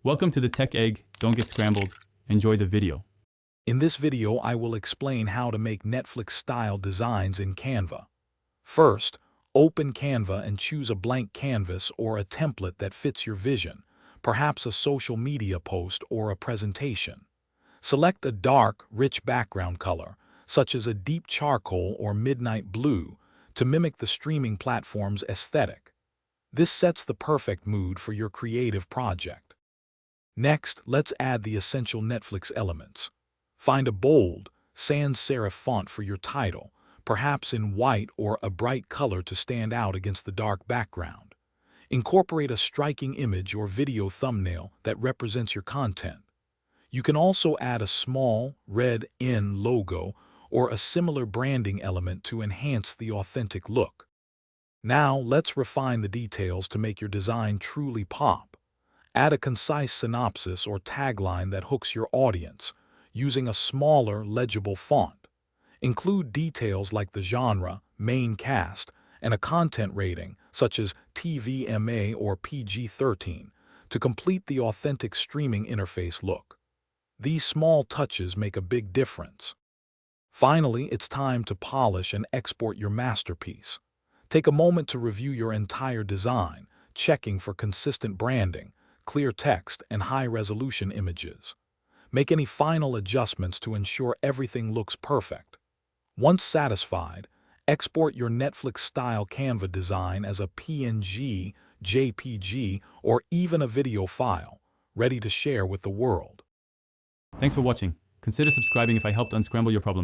Welcome to the Tech Egg. Don't get scrambled. Enjoy the video. In this video, I will explain how to make Netflix-style designs in Canva. First, open Canva and choose a blank canvas or a template that fits your vision, perhaps a social media post or a presentation. Select a dark, rich background color, such as a deep charcoal or midnight blue, to mimic the streaming platform's aesthetic. This sets the perfect mood for your creative project. Next, let's add the essential Netflix elements. Find a bold, sans serif font for your title, perhaps in white or a bright color to stand out against the dark background. Incorporate a striking image or video thumbnail that represents your content. You can also add a small, red N logo or a similar branding element to enhance the authentic look. Now, let's refine the details to make your design truly pop. Add a concise synopsis or tagline that hooks your audience, using a smaller, legible font. Include details like the genre, main cast, and a content rating, such as TVMA or PG-13, to complete the authentic streaming interface look. These small touches make a big difference. Finally, it's time to polish and export your masterpiece. Take a moment to review your entire design, checking for consistent branding, clear text, and high-resolution images. Make any final adjustments to ensure everything looks perfect. Once satisfied, export your Netflix-style Canva design as a PNG, JPG, or even a video file, ready to share with the world. Thanks for watching. Consider subscribing if I helped unscramble your problems.